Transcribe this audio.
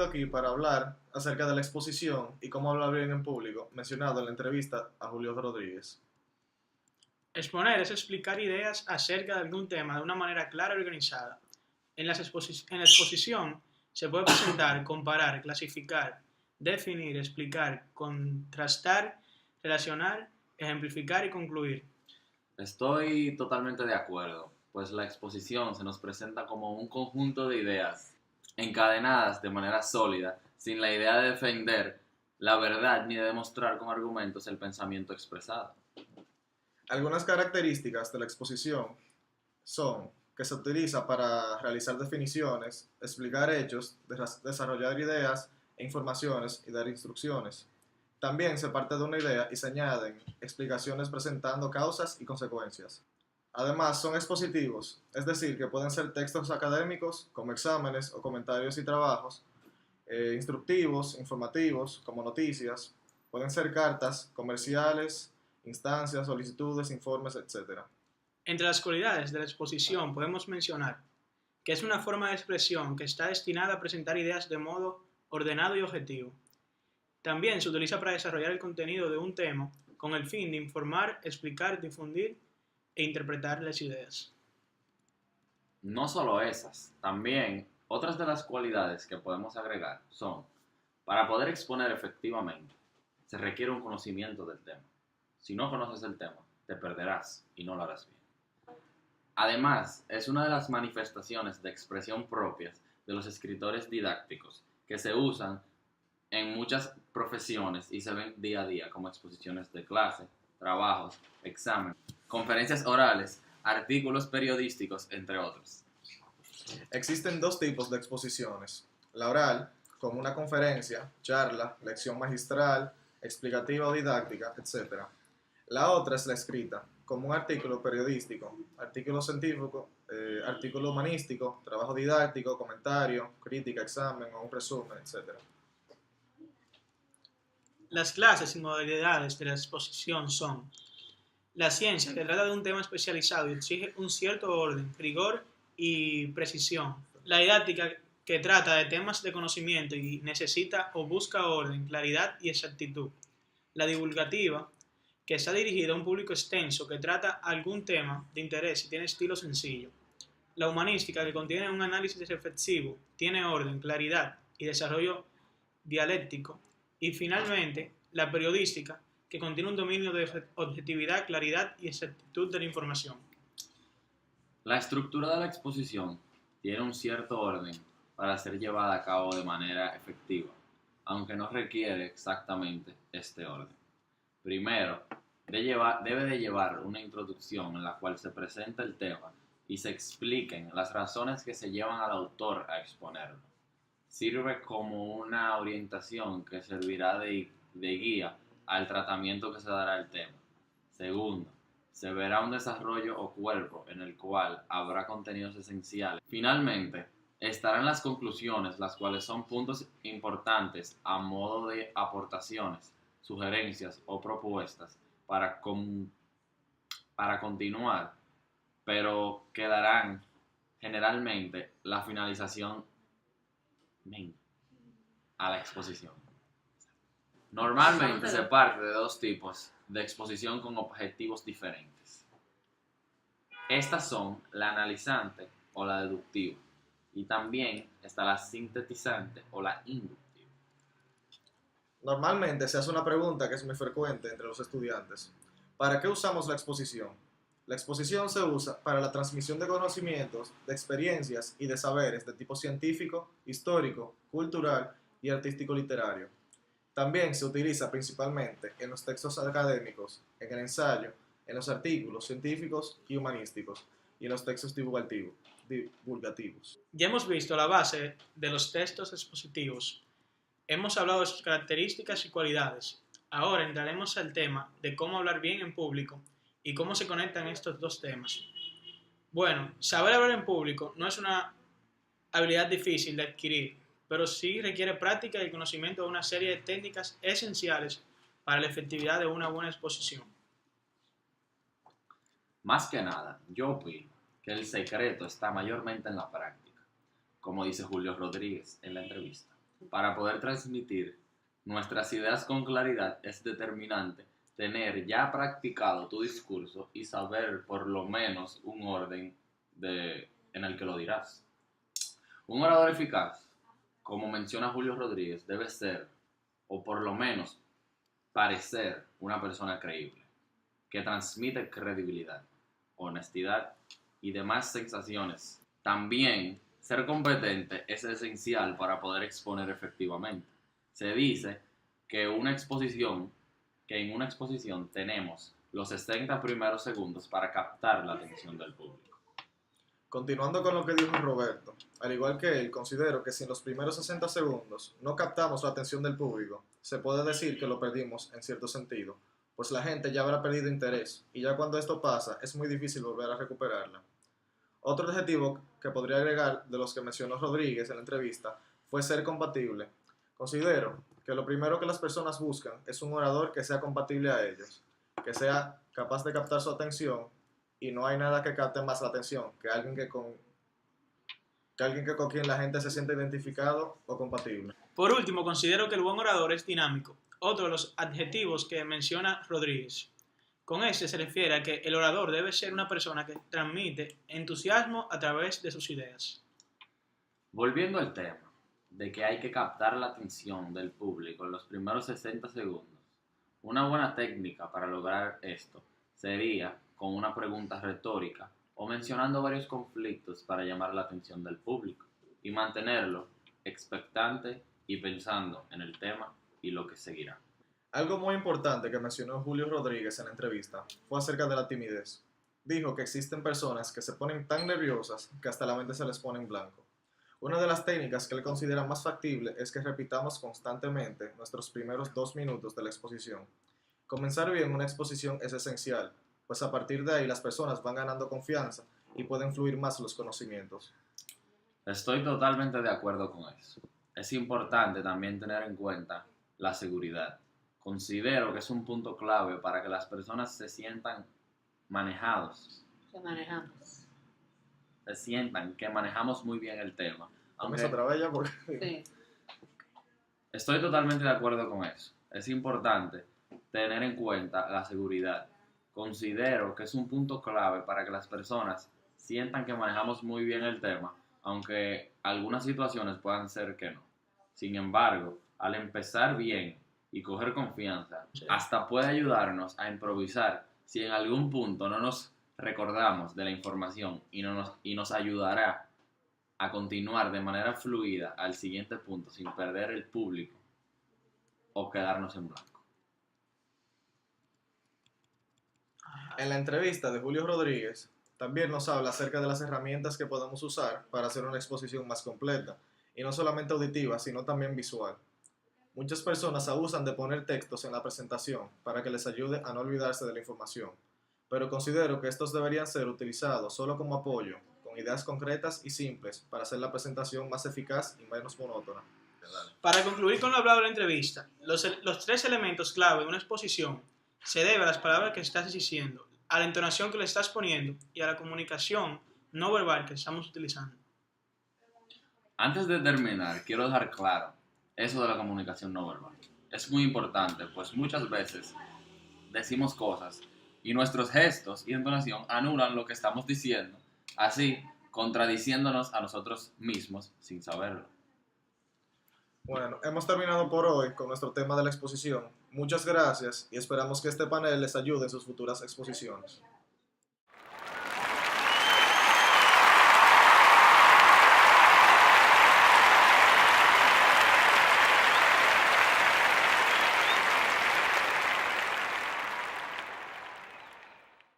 aquí para hablar acerca de la exposición y cómo hablar bien en público, mencionado en la entrevista a Julio Rodríguez. Exponer es explicar ideas acerca de algún tema de una manera clara y organizada. En la exposición se puede presentar, comparar, clasificar, definir, explicar, contrastar, relacionar, ejemplificar y concluir. Estoy totalmente de acuerdo, pues la exposición se nos presenta como un conjunto de ideas encadenadas de manera sólida, sin la idea de defender la verdad ni de demostrar con argumentos el pensamiento expresado. Algunas características de la exposición son que se utiliza para realizar definiciones, explicar hechos, desarrollar ideas e informaciones y dar instrucciones. También se parte de una idea y se añaden explicaciones presentando causas y consecuencias. Además, son expositivos, es decir, que pueden ser textos académicos como exámenes o comentarios y trabajos, instructivos, informativos, como noticias, pueden ser cartas comerciales, instancias, solicitudes, informes, etc. Entre las cualidades de la exposición podemos mencionar que es una forma de expresión que está destinada a presentar ideas de modo ordenado y objetivo. También se utiliza para desarrollar el contenido de un tema con el fin de informar, explicar, difundir e interpretar las ideas. No solo esas, también otras de las cualidades que podemos agregar son, para poder exponer efectivamente, se requiere un conocimiento del tema. Si no conoces el tema, te perderás y no lo harás bien. Además, es una de las manifestaciones de expresión propias de los escritores didácticos que se usan en muchas profesiones y se ven día a día como exposiciones de clase, trabajos, exámenes, conferencias orales, artículos periodísticos, entre otros. Existen dos tipos de exposiciones: la oral, como una conferencia, charla, lección magistral, explicativa o didáctica, etc. La otra es la escrita, como un artículo periodístico, artículo científico, artículo humanístico, trabajo didáctico, comentario, crítica, examen o un resumen, etc. Las clases y modalidades de la exposición son la ciencia, que trata de un tema especializado y exige un cierto orden, rigor y precisión. La didáctica, que trata de temas de conocimiento y necesita o busca orden, claridad y exactitud. La divulgativa, que está dirigida a un público extenso que trata algún tema de interés y tiene estilo sencillo. La humanística, que contiene un análisis reflexivo, tiene orden, claridad y desarrollo dialéctico. Y finalmente, la periodística, que contiene un dominio de objetividad, claridad y exactitud de la información. La estructura de la exposición tiene un cierto orden para ser llevada a cabo de manera efectiva, aunque no requiere exactamente este orden. Primero, debe de llevar una introducción en la cual se presenta el tema y se expliquen las razones que se llevan al autor a exponerlo. Sirve como una orientación que servirá de guía al tratamiento que se dará al tema. Segundo, se verá un desarrollo o cuerpo en el cual habrá contenidos esenciales. Finalmente, estarán las conclusiones, las cuales son puntos importantes a modo de aportaciones, sugerencias o propuestas para continuar, pero quedarán generalmente la finalización a la exposición. Normalmente se parte de dos tipos de exposición con objetivos diferentes. Estas son la analizante o la deductiva, y también está la sintetizante o la inductiva. Normalmente se hace una pregunta que es muy frecuente entre los estudiantes: ¿para qué usamos la exposición? La exposición se usa para la transmisión de conocimientos, de experiencias y de saberes de tipo científico, histórico, cultural y artístico-literario. También se utiliza principalmente en los textos académicos, en el ensayo, en los artículos científicos y humanísticos y en los textos divulgativos. Ya hemos visto la base de los textos expositivos. Hemos hablado de sus características y cualidades. Ahora entraremos al tema de cómo hablar bien en público y cómo se conectan estos dos temas. Bueno, saber hablar en público no es una habilidad difícil de adquirir, pero sí requiere práctica y conocimiento de una serie de técnicas esenciales para la efectividad de una buena exposición. Más que nada, yo opino que el secreto está mayormente en la práctica, como dice Julio Rodríguez en la entrevista. Para poder transmitir nuestras ideas con claridad es determinante tener ya practicado tu discurso y saber por lo menos un orden en el que lo dirás. Un orador eficaz, como menciona Julio Rodríguez, debe ser, o por lo menos parecer, una persona creíble, que transmite credibilidad, honestidad y demás sensaciones. También ser competente es esencial para poder exponer efectivamente. Se dice que en una exposición tenemos los 60 primeros segundos para captar la atención del público. Continuando con lo que dijo Roberto, al igual que él, considero que si en los primeros 60 segundos no captamos la atención del público, se puede decir que lo perdimos en cierto sentido, pues la gente ya habrá perdido interés y ya cuando esto pasa es muy difícil volver a recuperarla. Otro adjetivo que podría agregar de los que mencionó Rodríguez en la entrevista fue ser compatible. Considero que lo primero que las personas buscan es un orador que sea compatible a ellos, que sea capaz de captar su atención, y no hay nada que capte más la atención que alguien que con quien la gente se siente identificado o compatible. Por último, considero que el buen orador es dinámico, otro de los adjetivos que menciona Rodríguez. Con este se refiere a que el orador debe ser una persona que transmite entusiasmo a través de sus ideas. Volviendo al tema de que hay que captar la atención del público en los primeros 60 segundos, una buena técnica para lograr esto sería con una pregunta retórica o mencionando varios conflictos para llamar la atención del público y mantenerlo expectante y pensando en el tema y lo que seguirá. Algo muy importante que mencionó Julio Rodríguez en la entrevista fue acerca de la timidez. Dijo que existen personas que se ponen tan nerviosas que hasta la mente se les pone en blanco. Una de las técnicas que él considera más factible es que repitamos constantemente nuestros primeros 2 minutos de la exposición. Comenzar bien una exposición es esencial, pues a partir de ahí las personas van ganando confianza y pueden fluir más los conocimientos. Estoy totalmente de acuerdo con eso. Es importante también tener en cuenta la seguridad. Considero que es un punto clave para que las personas se sientan manejados. Se sientan que manejamos muy bien el tema. Aunque otra vez ya porque... Sí. Estoy totalmente de acuerdo con eso. Es importante tener en cuenta la seguridad. Considero que es un punto clave para que las personas sientan que manejamos muy bien el tema, aunque algunas situaciones puedan ser que no. Sin embargo, al empezar bien y coger confianza, hasta puede ayudarnos a improvisar si en algún punto no nos recordamos de la información y nos ayudará a continuar de manera fluida al siguiente punto sin perder el público o quedarnos en blanco. En la entrevista de Julio Rodríguez, también nos habla acerca de las herramientas que podemos usar para hacer una exposición más completa, y no solamente auditiva, sino también visual. Muchas personas abusan de poner textos en la presentación para que les ayude a no olvidarse de la información, pero considero que estos deberían ser utilizados solo como apoyo, con ideas concretas y simples para hacer la presentación más eficaz y menos monótona. Para concluir con lo hablado de la entrevista, los 3 elementos clave de una exposición se debe a las palabras que estás diciendo, a la entonación que le estás poniendo y a la comunicación no verbal que estamos utilizando. Antes de terminar, quiero dejar claro eso de la comunicación no verbal. Es muy importante, pues muchas veces decimos cosas y nuestros gestos y entonación anulan lo que estamos diciendo, así contradiciéndonos a nosotros mismos sin saberlo. Bueno, hemos terminado por hoy con nuestro tema de la exposición. Muchas gracias y esperamos que este panel les ayude en sus futuras exposiciones.